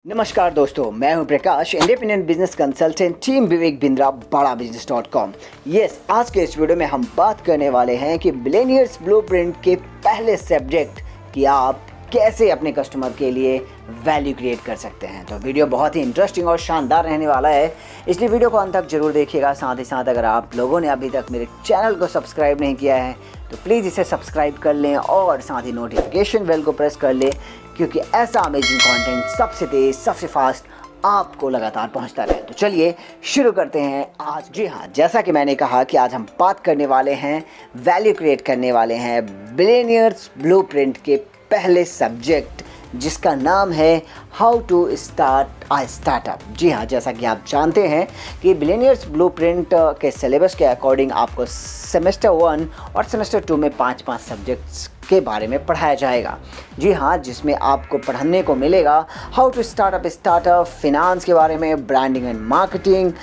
नमस्कार दोस्तों, मैं हूं प्रकाश, independent business consultant, team Vivek Bindra, बड़ा बिजनेस.com। यस, आज के इस वीडियो में हम बात करने वाले हैं कि बिलियनियर्स ब्लूप्रिंट के पहले सब्जेक्ट कि आप कैसे अपने कस्टमर के लिए वैल्यू क्रिएट कर सकते हैं। तो वीडियो बहुत ही इंटरेस्टिंग और शानदार रहने वाला है, इसलिए वीडियो को अंत तक जरूर देखिएगा। साथ ही साथ अगर आप लोगों ने अभी तक मेरे चैनल को सब्सक्राइब नहीं किया है तो प्लीज़ इसे सब्सक्राइब कर लें और साथ ही नोटिफिकेशन बेल को प्रेस कर लें, क्योंकि ऐसा अमेजिंग कंटेंट सबसे तेज़, सबसे फास्ट आपको लगातार पहुंचता रहे। तो चलिए शुरू करते हैं आज। जी हाँ, जैसा कि मैंने कहा कि आज हम बात करने वाले हैं, वैल्यू क्रिएट करने वाले हैं बिलियनियर्स ब्लूप्रिंट के पहले सब्जेक्ट, जिसका नाम है how to start a startup. जी हाँ, जैसा कि आप जानते हैं कि बिलियनियर्स ब्लूप्रिंट के सिलेबस के अकॉर्डिंग आपको सेमेस्टर 1 और सेमेस्टर 2 में 5-5 सब्जेक्ट्स के बारे में पढ़ाया जाएगा। जी हाँ, जिसमें आपको पढ़ने को मिलेगा हाउ टू स्टार्टअप, फिनांस के बारे में, ब्रांडिंग एंड मार्केटिंग,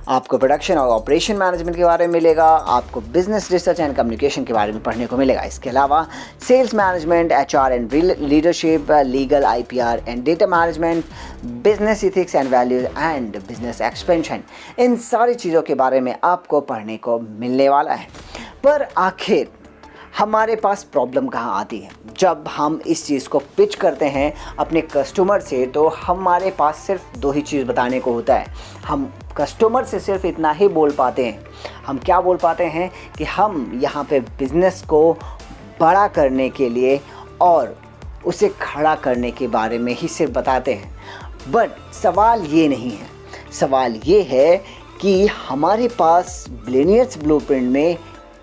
आपको प्रोडक्शन और ऑपरेशन मैनेजमेंट के बारे में मिलेगा, आपको बिजनेस रिसर्च एंड कम्युनिकेशन के बारे में पढ़ने को मिलेगा। इसके अलावा sales management, HR and leadership, legal, IPR and data management, business ethics and values and business expansion, इन सारी चीज़ों के बारे में आपको पढ़ने को मिलने वाला है। पर आखिर हमारे पास प्रॉब्लम कहाँ आती है? जब हम इस चीज़ को पिच करते हैं अपने कस्टमर से, तो हमारे पास सिर्फ 2 ही चीज़ बताने को होता है। हम कस्टमर से सिर्फ इतना ही बोल पाते हैं। हम क्या बोल पाते हैं कि हम यहाँ पे बिज़नेस को बड़ा करने के लिए और उसे खड़ा करने के बारे में ही सिर्फ बताते हैं। बट सवाल ये नहीं है, सवाल ये है कि हमारे पास बिलियनियर्स ब्लूप्रिंट में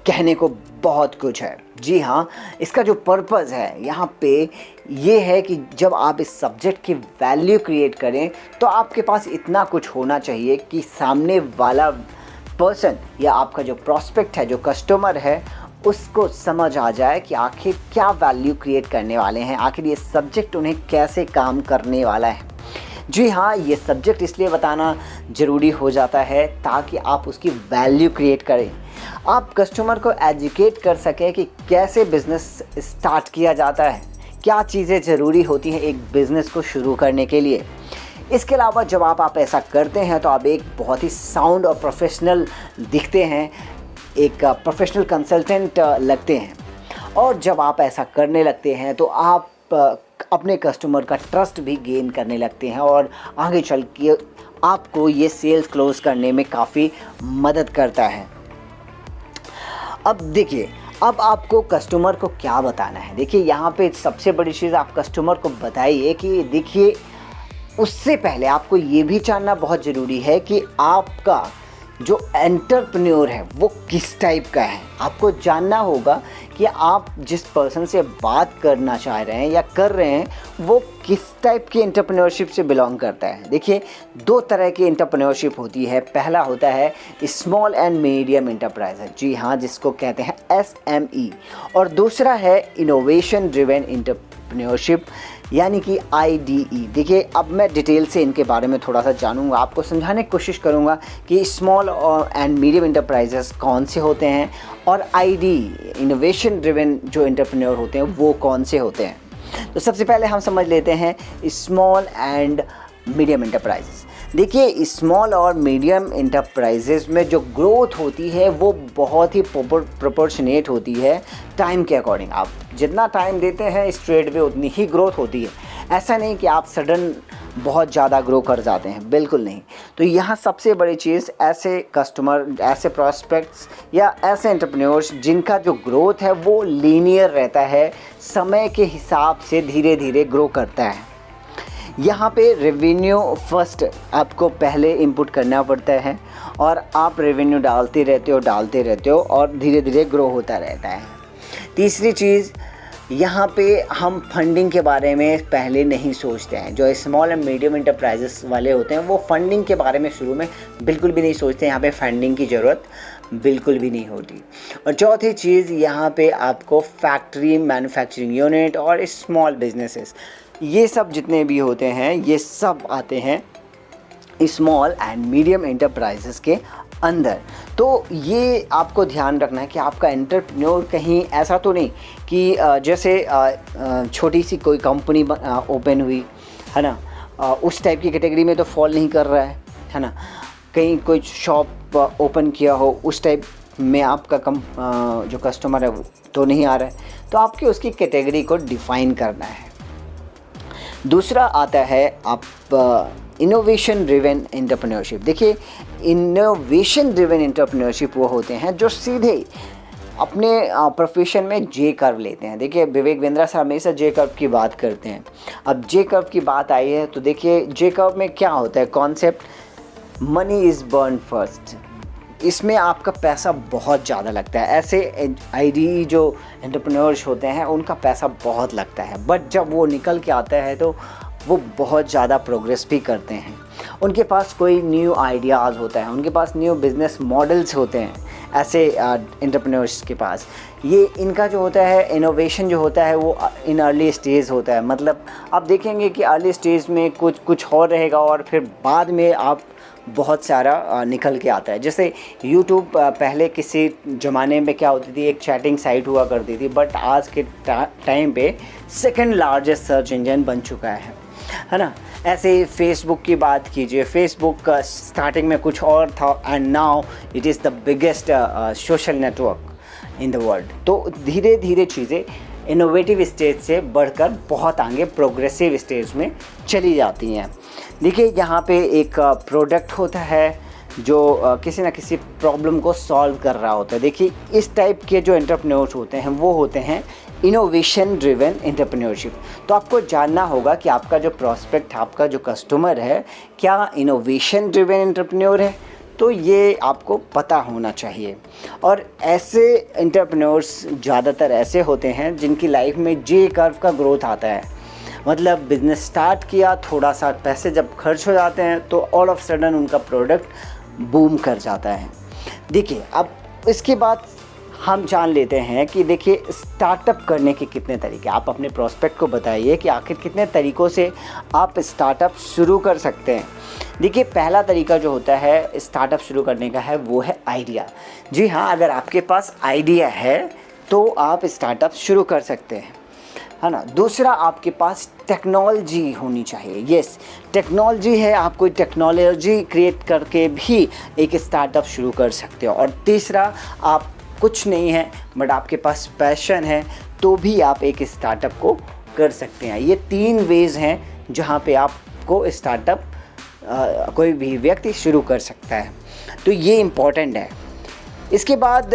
कहने को बहुत कुछ है। जी हाँ, इसका जो पर्पज़ है यहाँ पे ये है कि जब आप इस सब्जेक्ट की वैल्यू क्रिएट करें तो आपके पास इतना कुछ होना चाहिए कि सामने वाला पर्सन या आपका जो प्रॉस्पेक्ट है, जो कस्टमर है, उसको समझ आ जाए कि आखिर क्या वैल्यू क्रिएट करने वाले हैं, आखिर ये सब्जेक्ट उन्हें कैसे काम करने वाला है। जी हाँ, ये सब्जेक्ट इसलिए बताना ज़रूरी हो जाता है ताकि आप उसकी वैल्यू क्रिएट करें, आप कस्टमर को एजुकेट कर सकें कि कैसे बिज़नेस स्टार्ट किया जाता है, क्या चीज़ें ज़रूरी होती हैं एक बिज़नेस को शुरू करने के लिए। इसके अलावा जब आप ऐसा करते हैं तो आप एक बहुत ही साउंड और प्रोफेशनल दिखते हैं, एक प्रोफेशनल कंसल्टेंट लगते हैं। और जब आप ऐसा करने लगते हैं तो आप अपने कस्टमर का ट्रस्ट भी गेन करने लगते हैं और आगे चल के आपको ये सेल्स क्लोज करने में काफ़ी मदद करता है। अब देखिए, अब आपको कस्टमर को क्या बताना है। देखिए, यहाँ पे सबसे बड़ी चीज़ आप कस्टमर को बताइए कि देखिए, उससे पहले आपको ये भी जानना बहुत ज़रूरी है कि आपका जो एंटरप्रेन्योर है वो किस टाइप का है। आपको जानना होगा कि आप जिस पर्सन से बात करना चाह रहे हैं या कर रहे हैं वो किस टाइप की एंटरप्रेन्योरशिप से बिलोंग करता है। देखिए, 2 तरह की एंटरप्रेन्योरशिप होती है। पहला होता है स्मॉल एंड मीडियम एंटरप्राइज, जी हाँ, जिसको कहते हैं SME, और दूसरा है इनोवेशन ड्रिवन एंटरप्रेन्योरशिप, यानी कि IDE। देखिए, अब मैं डिटेल से इनके बारे में थोड़ा सा जानूंगा, आपको समझाने की कोशिश करूंगा कि स्मॉल और एंड मीडियम एंटरप्राइजेस कौन से होते हैं और IDE इनोवेशन ड्रिवन जो एंटरप्रेन्योर होते हैं वो कौन से होते हैं। तो सबसे पहले हम समझ लेते हैं स्मॉल एंड मीडियम एंटरप्राइजेस। देखिए, स्मॉल और मीडियम एंटरप्राइजेस में जो ग्रोथ होती है वो बहुत ही प्रोपोर्शनेट होती है टाइम के अकॉर्डिंग। आप जितना टाइम देते हैं इस ट्रेड में उतनी ही ग्रोथ होती है। ऐसा नहीं कि आप सडन बहुत ज़्यादा ग्रो कर जाते हैं, बिल्कुल नहीं। तो यहाँ सबसे बड़ी चीज़, ऐसे कस्टमर, ऐसे प्रॉस्पेक्ट्स या ऐसे एंटरप्रेन्योर्स जिनका जो ग्रोथ है वो लीनियर रहता है, समय के हिसाब से धीरे धीरे ग्रो करता है। यहाँ पे रेवेन्यू फर्स्ट आपको पहले इनपुट करना पड़ता है और आप रेवेन्यू डालते रहते हो और धीरे धीरे ग्रो होता रहता है। तीसरी चीज़, यहाँ पे हम फंडिंग के बारे में पहले नहीं सोचते हैं। जो स्मॉल एंड मीडियम एंटरप्राइजेस वाले होते हैं वो फंडिंग के बारे में शुरू में बिल्कुल भी नहीं सोचते। यहाँ पे फंडिंग की ज़रूरत बिल्कुल भी नहीं होती। और चौथी चीज़, यहाँ पे आपको फैक्ट्री, मैन्युफैक्चरिंग यूनिट और स्मॉल बिजनेसेस, ये सब जितने भी होते हैं ये सब आते हैं स्मॉल एंड मीडियम एंटरप्राइजेस के अंदर। तो ये आपको ध्यान रखना है कि आपका एंटरप्रेन्योर कहीं ऐसा तो नहीं कि जैसे छोटी सी कोई कंपनी ओपन हुई है ना, उस टाइप की कैटेगरी में तो फॉल नहीं कर रहा है ना। कहीं कोई शॉप ओपन किया हो उस टाइप में आपका जो कस्टमर है वो तो नहीं आ रहा है, तो आपकी उसकी कैटेगरी को डिफ़ाइन करना है। दूसरा आता है आप इनोवेशन ड्रिवन एंटरप्रेन्योरशिप। देखिए, इनोवेशन ड्रिवन एंटरप्रेन्योरशिप वो होते हैं जो सीधे अपने प्रोफेशन में जे कर्व लेते हैं। देखिए, विवेक बिंद्रा सर हमेशा जे कर्व की बात करते हैं। अब जे कर्व की बात आई है तो देखिए जे कर्व में क्या होता है concept, money is burn first. इसमें आपका पैसा बहुत ज़्यादा लगता है। ऐसे आईडी जो एंटरप्रेन्योर्स होते हैं उनका पैसा बहुत लगता है, बट जब वो निकल के आता है तो वो बहुत ज़्यादा प्रोग्रेस भी करते हैं। उनके पास कोई न्यू आइडियाज़ होता है, उनके पास न्यू बिज़नेस मॉडल्स होते हैं। ऐसे एंटरप्रेन्योर्स के पास ये इनका जो होता है इनोवेशन जो होता है वो इन अर्ली स्टेज होता है। मतलब आप देखेंगे कि अर्ली स्टेज में कुछ और रहेगा और फिर बाद में आप बहुत सारा निकल के आता है। जैसे यूट्यूब पहले किसी ज़माने में क्या होती थी, एक चैटिंग साइट हुआ करती थी, बट आज के टाइम पे सेकंड लार्जेस्ट सर्च इंजन बन चुका है ना। ऐसे ही फेसबुक की बात कीजिए, फेसबुक स्टार्टिंग में कुछ और था and now it is the biggest social network in the world. तो धीरे धीरे चीज़ें इनोवेटिव स्टेज से बढ़कर बहुत आगे प्रोग्रेसिव स्टेज में चली जाती हैं। देखिए, यहाँ पे एक प्रोडक्ट होता है जो किसी ना किसी प्रॉब्लम को सॉल्व कर रहा होता है। देखिए, इस टाइप के जो एंटरप्रेन्योर्स होते हैं वो होते हैं इनोवेशन ड्रिवन एंटरप्रेन्योरशिप। तो आपको जानना होगा कि आपका जो प्रॉस्पेक्ट, आपका जो कस्टमर है, क्या इनोवेशन ड्रिवन एंटरप्रेन्योर है, तो ये आपको पता होना चाहिए। और ऐसे एंटरप्रेन्योर्स ज़्यादातर ऐसे होते हैं जिनकी लाइफ में जे कर्व का ग्रोथ आता है। मतलब बिज़नेस स्टार्ट किया, थोड़ा सा पैसे जब खर्च हो जाते हैं तो ऑल ऑफ सडन उनका प्रोडक्ट बूम कर जाता है। देखिए, अब इसके बाद हम जान लेते हैं कि देखिए स्टार्टअप करने के कितने तरीके। आप अपने प्रोस्पेक्ट को बताइए कि आखिर कितने तरीक़ों से आप स्टार्टअप शुरू कर सकते हैं। देखिए, पहला तरीका जो होता है स्टार्टअप शुरू करने का है वो है आइडिया। जी हाँ, अगर आपके पास आइडिया है तो आप स्टार्टअप शुरू कर सकते हैं, है ना। दूसरा, आपके पास टेक्नोलॉजी होनी चाहिए। यस, टेक्नोलॉजी है, आप कोई टेक्नोलॉजी क्रिएट करके भी एक स्टार्टअप शुरू कर सकते हो। और तीसरा, आप कुछ नहीं है बट आपके पास पैशन है तो भी आप एक स्टार्टअप को कर सकते हैं। ये 3 वेज़ हैं जहाँ पे आपको स्टार्टअप कोई भी व्यक्ति शुरू कर सकता है। तो ये इम्पॉर्टेंट है। इसके बाद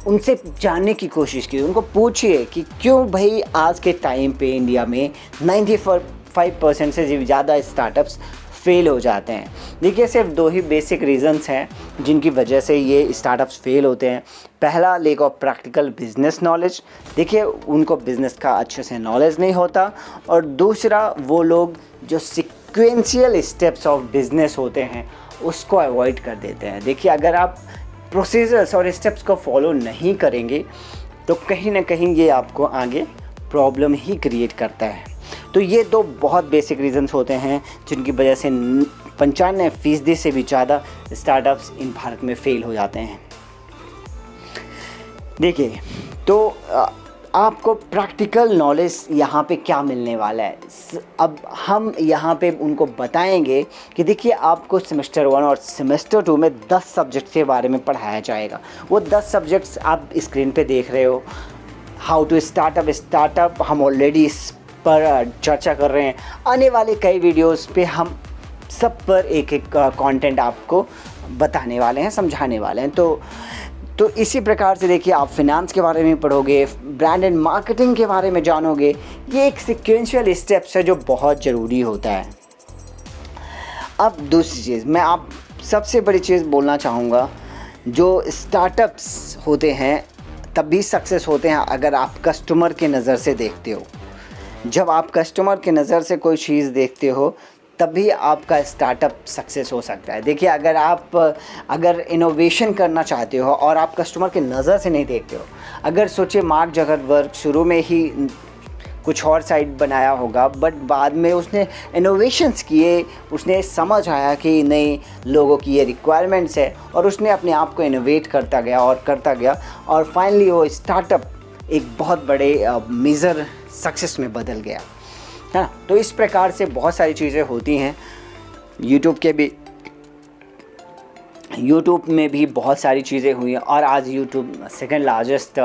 उनसे जानने की कोशिश कीजिए, उनको पूछिए कि क्यों भाई आज के टाइम पे इंडिया में 95% से ज़्यादा स्टार्टअप्स फेल हो जाते हैं। देखिए, सिर्फ 2 ही बेसिक रीज़न्स हैं जिनकी वजह से ये स्टार्टअप्स फेल होते हैं। पहला, lake of practical business knowledge. देखिए, उनको बिज़नेस का अच्छे से नॉलेज नहीं होता। और दूसरा, वो लोग जो सीक्वेंशियल स्टेप्स ऑफ बिज़नेस होते हैं उसको अवॉइड कर देते हैं। देखिए, अगर आप प्रोसीजर्स और स्टेप्स को फॉलो नहीं करेंगे तो कहीं ना कहीं ये आपको आगे प्रॉब्लम ही क्रिएट करता है। तो ये 2 बहुत बेसिक रीज़न्स होते हैं जिनकी वजह से 95% से भी ज़्यादा स्टार्टअप्स इन भारत में फेल हो जाते हैं। देखिए, तो आपको प्रैक्टिकल नॉलेज यहाँ पे क्या मिलने वाला है। अब हम यहाँ पे उनको बताएंगे कि देखिए, आपको सेमेस्टर 1 और सेमेस्टर 2 में 10 सब्जेक्ट के बारे में पढ़ाया जाएगा। वो 10 सब्जेक्ट्स आप स्क्रीन पे देख रहे हो। हाउ टू स्टार्टअप हम ऑलरेडी इस पर चर्चा कर रहे हैं। आने वाले कई वीडियोस पे हम सब पर एक एक कंटेंट आपको बताने वाले हैं, समझाने वाले हैं। तो इसी प्रकार से देखिए, आप फिनांस के बारे में पढ़ोगे, ब्रांड एंड मार्केटिंग के बारे में जानोगे। ये एक सीक्वेंशियल स्टेप्स है जो बहुत ज़रूरी होता है। अब दूसरी चीज़ मैं आप सबसे बड़ी चीज़ बोलना चाहूँगा, जो स्टार्टअप्स होते हैं तभी सक्सेस होते हैं अगर आप कस्टमर के नज़र से देखते हो। जब आप कस्टमर के नज़र से कोई चीज़ देखते हो तभी आपका स्टार्टअप सक्सेस हो सकता है। देखिए, अगर इनोवेशन करना चाहते हो और आप कस्टमर के नज़र से नहीं देखते हो, अगर सोचिए मार्क ज़करबर्ग शुरू में ही कुछ और साइट बनाया होगा बट बाद में उसने इनोवेशंस किए, उसने समझ आया कि नहीं, लोगों की ये रिक्वायरमेंट्स है और उसने अपने आप को इनोवेट करता गया और फाइनली वो स्टार्टअप एक बहुत बड़े मेजर सक्सेस में बदल गया। है ना। तो इस प्रकार से बहुत सारी चीज़ें होती हैं। यूट्यूब में भी बहुत सारी चीज़ें हुई हैं और आज YouTube second largest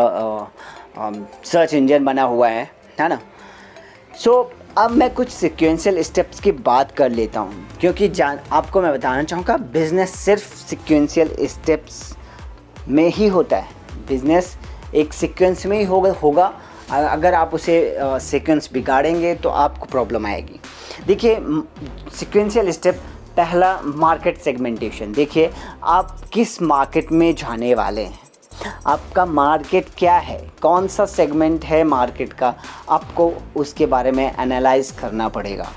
search engine बना हुआ है ना। सो अब मैं कुछ सिक्वेंशियल स्टेप्स की बात कर लेता हूँ, क्योंकि आपको मैं बताना चाहूँगा बिज़नेस सिर्फ सिक्वेंशियल स्टेप्स में ही होता है। बिज़नेस एक सीक्वेंस में ही होगा। अगर आप उसे सीक्वेंस बिगाड़ेंगे तो आपको प्रॉब्लम आएगी। देखिए सीक्वेंशियल स्टेप, पहला मार्केट सेगमेंटेशन। देखिए आप किस मार्केट में जाने वाले हैं, आपका मार्केट क्या है, कौन सा सेगमेंट है मार्केट का, आपको उसके बारे में एनालाइज करना पड़ेगा,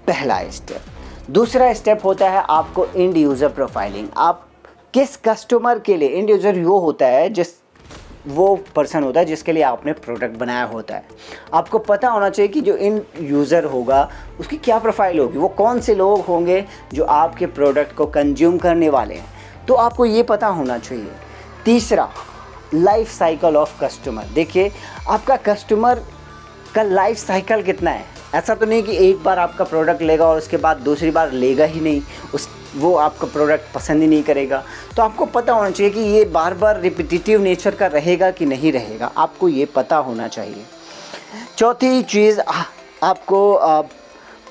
पहला स्टेप। दूसरा स्टेप होता है आपको एंड यूज़र प्रोफाइलिंग। आप किस कस्टमर के लिए, एंड यूज़र वो होता है वो पर्सन होता है जिसके लिए आपने प्रोडक्ट बनाया होता है। आपको पता होना चाहिए कि जो इन यूज़र होगा उसकी क्या प्रोफाइल होगी, वो कौन से लोग होंगे जो आपके प्रोडक्ट को कंज्यूम करने वाले हैं, तो आपको ये पता होना चाहिए। तीसरा लाइफ साइकिल ऑफ कस्टमर। देखिए आपका कस्टमर का लाइफ साइकिल कितना है। ऐसा तो नहीं कि एक बार आपका प्रोडक्ट लेगा और उसके बाद दूसरी बार लेगा ही नहीं, वो आपका प्रोडक्ट पसंद ही नहीं करेगा। तो आपको पता होना चाहिए कि ये बार बार रिपीटिटिव नेचर का रहेगा कि नहीं रहेगा, आपको ये पता होना चाहिए। चौथी चीज़, आपको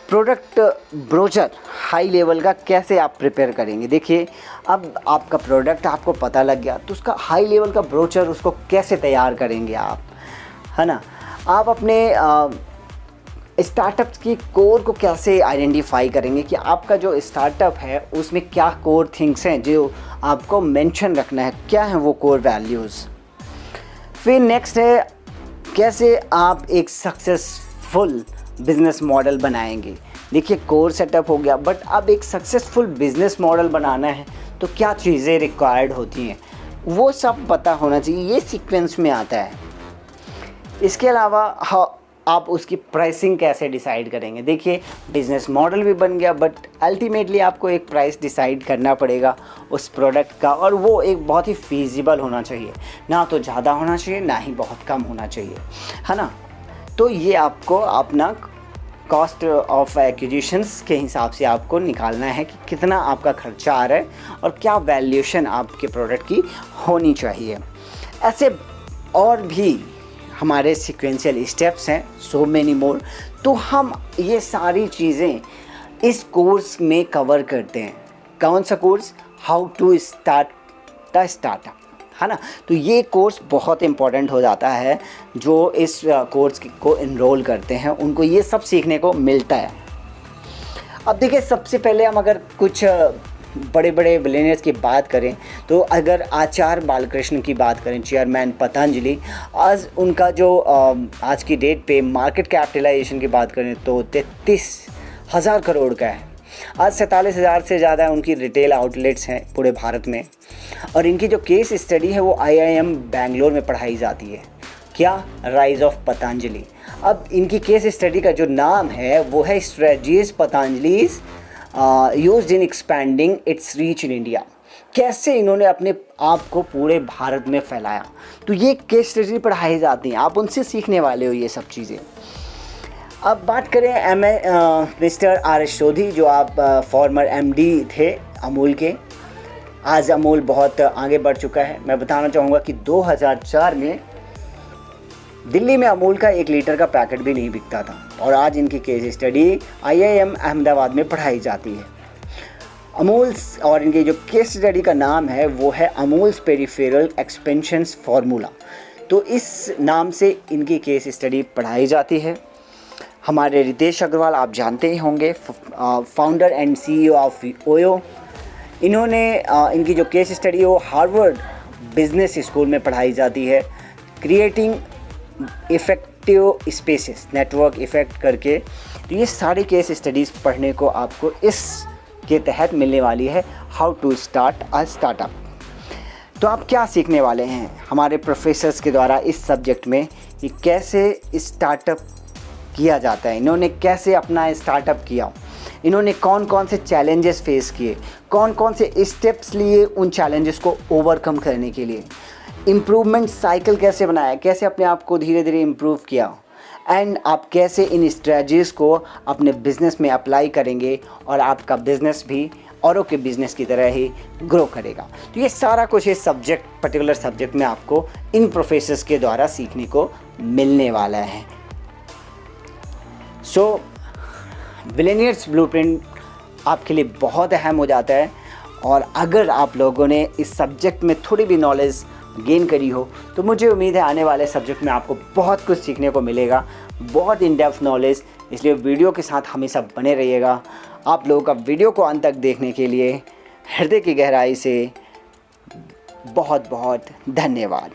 प्रोडक्ट ब्रोचर हाई लेवल का कैसे आप प्रिपेयर करेंगे। देखिए अब आपका प्रोडक्ट आपको पता लग गया तो उसका हाई लेवल का ब्रोचर उसको कैसे तैयार करेंगे आप, है ना। आप अपने स्टार्टअप्स की कोर को कैसे आइडेंटिफाई करेंगे कि आपका जो स्टार्टअप है उसमें क्या कोर थिंग्स हैं जो आपको मेंशन रखना है, क्या है वो कोर वैल्यूज़। फिर नेक्स्ट है कैसे आप एक सक्सेसफुल बिज़नेस मॉडल बनाएंगे। देखिए कोर सेटअप हो गया, बट अब एक सक्सेसफुल बिज़नेस मॉडल बनाना है तो क्या चीज़ें रिक्वायर्ड होती हैं वो सब पता होना चाहिए, ये सीक्वेंस में आता है। इसके अलावा आप उसकी प्राइसिंग कैसे डिसाइड करेंगे। देखिए बिज़नेस मॉडल भी बन गया, बट अल्टीमेटली आपको एक प्राइस डिसाइड करना पड़ेगा उस प्रोडक्ट का, और वो एक बहुत ही फीजिबल होना चाहिए, ना तो ज़्यादा होना चाहिए ना ही बहुत कम होना चाहिए, है ना। तो ये आपको अपना कॉस्ट ऑफ एक्विजिशंस के हिसाब से आपको निकालना है कि कितना आपका खर्चा आ रहा है और क्या वैल्यूएशन आपके प्रोडक्ट की होनी चाहिए। ऐसे और भी हमारे सीक्वेंशियल स्टेप्स हैं, सो मेनी मोर। तो हम ये सारी चीज़ें इस कोर्स में कवर करते हैं। कौन सा course? How to start the startup, है ना। तो ये कोर्स बहुत इम्पॉर्टेंट हो जाता है। जो इस कोर्स को इनरोल करते हैं उनको ये सब सीखने को मिलता है। अब देखिए सबसे पहले हम अगर कुछ बड़े बड़े बिलियनियर्स की बात करें तो अगर आचार्य बालकृष्ण की बात करें, चेयरमैन पतंजलि, आज उनका जो आज की डेट पे मार्केट कैपिटलाइजेशन की बात करें तो 33,000 करोड़ का है। आज 47,000 से ज़्यादा उनकी रिटेल आउटलेट्स हैं पूरे भारत में, और इनकी जो केस स्टडी है वो IIM बेंगलोर में पढ़ाई जाती है। क्या? Rise of Patanjali. अब इनकी केस स्टडी का जो नाम है वो है strategies Patanjali's used in expanding it's reach in India. कैसे इन्होंने अपने आप को पूरे भारत में फैलाया, तो ये केस स्टडी पढ़ाई जाती हैं, आप उनसे सीखने वाले हो ये सब चीज़ें। अब बात करें मिस्टर RS सोधी, जो आप फॉर्मर MD थे अमूल के। आज अमूल बहुत आगे बढ़ चुका है। मैं बताना चाहूँगा कि 2004 में दिल्ली में अमूल का 1 लीटर का पैकेट भी नहीं बिकता था, और आज इनकी केस स्टडी IIM अहमदाबाद में पढ़ाई जाती है। अमूल्स, और इनकी जो केस स्टडी का नाम है वो है अमूल्स पेरिफेरल एक्सपेंशंस फार्मूला। तो इस नाम से इनकी केस स्टडी पढ़ाई जाती है। हमारे रितेश अग्रवाल आप जानते ही होंगे, founder and CEO of OYO. इन्होंने इनकी जो केस स्टडी है वो हार्वर्ड बिजनेस स्कूल में पढ़ाई जाती है। Creating effective spaces, network effect करके। तो ये सारी केस स्टडीज़ पढ़ने को आपको इस के तहत मिलने वाली है, how to start a startup. तो आप क्या सीखने वाले हैं हमारे प्रोफेसर्स के द्वारा इस सब्जेक्ट में कि कैसे स्टार्टअप किया जाता है, इन्होंने कैसे अपना स्टार्टअप किया, इन्होंने कौन कौन से चैलेंजेस फेस किए, कौन कौन से स्टेप्स लिए उन चैलेंजेस को ओवरकम करने के लिए, इम्प्रूवमेंट साइकिल कैसे बनाया, कैसे अपने आप को धीरे धीरे इम्प्रूव किया, एंड आप कैसे इन स्ट्रेटजीज़ को अपने बिजनेस में अप्लाई करेंगे और आपका बिजनेस भी औरों के बिजनेस की तरह ही ग्रो करेगा। तो ये सारा कुछ इस पर्टिकुलर सब्जेक्ट में आपको इन प्रोफेसर्स के द्वारा सीखने को मिलने वाला है। सो बिलियनियर्स ब्लूप्रिंट आपके लिए बहुत अहम हो जाता है, और अगर आप लोगों ने इस सब्जेक्ट में थोड़ी भी नॉलेज गेन करी हो तो मुझे उम्मीद है आने वाले सब्जेक्ट में आपको बहुत कुछ सीखने को मिलेगा, बहुत इन डेप्थ नॉलेज। इसलिए वीडियो के साथ हमेशा बने रहिएगा। आप लोगों का वीडियो को अंत तक देखने के लिए हृदय की गहराई से बहुत बहुत धन्यवाद।